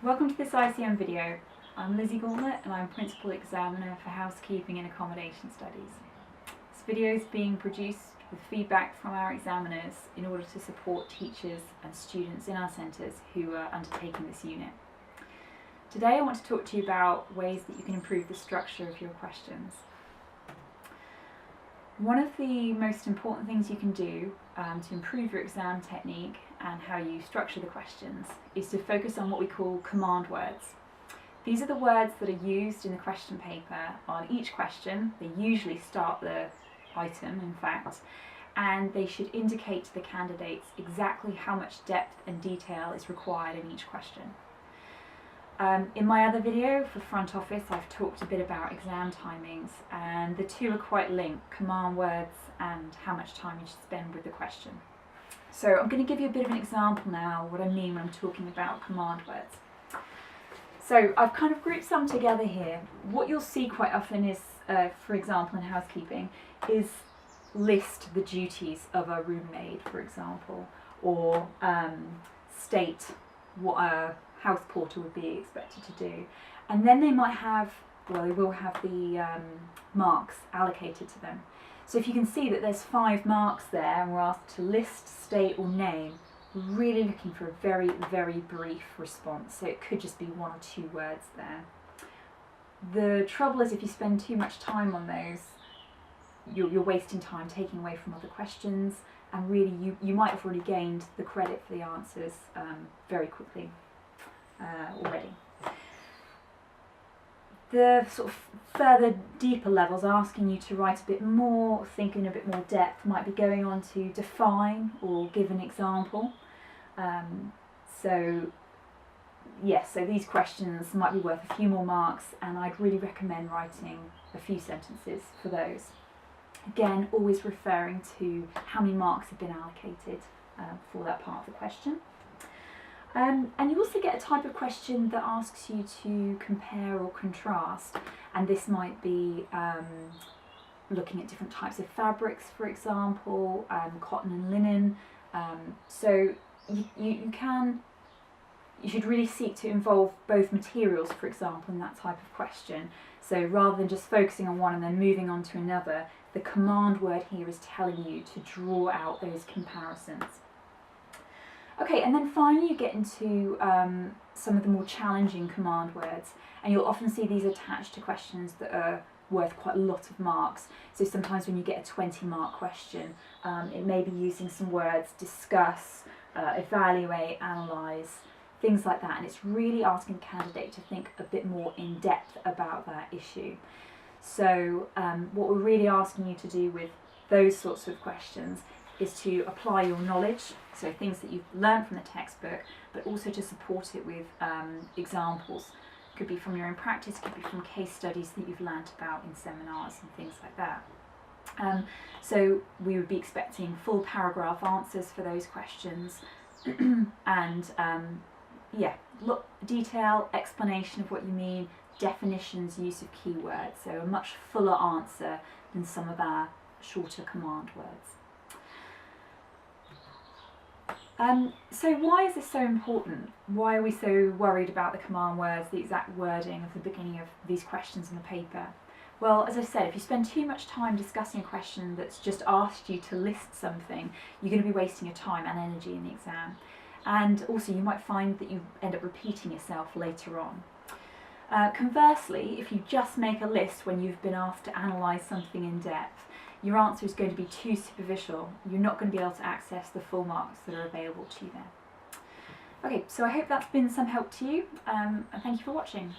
Welcome to this ICM video. I'm Lizzie Gauntlet and I'm Principal Examiner for Housekeeping and Accommodation Studies. This video is being produced with feedback from our examiners in order to support teachers and students in our centres who are undertaking this unit. Today I want to talk to you about ways that you can improve the structure of your questions. One of the most important things you can do to improve your exam technique and how you structure the questions is to focus on what we call command words. These are the words that are used in the question paper on each question. They usually start the item, in fact, and they should indicate to the candidates exactly how much depth and detail is required in each question. In my other video for front office, I've talked a bit about exam timings, and the two are quite linked, command words and how much time you should spend with the question. So I'm going to give you a bit of an example now, what I mean when I'm talking about command words. So I've kind of grouped some together here. What you'll see quite often is, for example in housekeeping, is list the duties of a room maid, for example, or state what a house porter would be expected to do. And then they might have, well, they will have the marks allocated to them. So if you can see that there's 5 marks there and we're asked to list, state or name, we're really looking for a very, very brief response. So it could just be 1 or 2 words there. The trouble is if you spend too much time on those, you're wasting time, taking away from other questions, and really you might have already gained the credit for the answers very quickly already. The sort of further deeper levels asking you to write a bit more, think in a bit more depth, might be going on to define or give an example. So these questions might be worth a few more marks, and I'd really recommend writing a few sentences for those. Again, always referring to how many marks have been allocated for that part of the question. And you also get a type of question that asks you to compare or contrast, and this might be looking at different types of fabrics, for example, cotton and linen. So you should really seek to involve both materials, for example, in that type of question. So rather than just focusing on one and then moving on to another, the command word here is telling you to draw out those comparisons. Okay, and then finally you get into some of the more challenging command words, and you'll often see these attached to questions that are worth quite a lot of marks. So sometimes when you get a 20-mark question, it may be using some words, discuss, evaluate, analyse, things like that, and it's really asking the candidate to think a bit more in depth about that issue. So what we're really asking you to do with those sorts of questions is to apply your knowledge, so things that you've learned from the textbook, but also to support it with examples. Could be from your own practice, could be from case studies that you've learnt about in seminars and things like that. So we would be expecting full paragraph answers for those questions, and detail, explanation of what you mean, definitions, use of keywords, so a much fuller answer than some of our shorter command words. So why is this so important? Why are we so worried about the command words, the exact wording of the beginning of these questions in the paper? Well, as I said, if you spend too much time discussing a question that's just asked you to list something, you're going to be wasting your time and energy in the exam. And also you might find that you end up repeating yourself later on. Conversely, if you just make a list when you've been asked to analyse something in depth, your answer is going to be too superficial. You're not going to be able to access the full marks that are available to you there. Okay, so I hope that's been some help to you, and thank you for watching.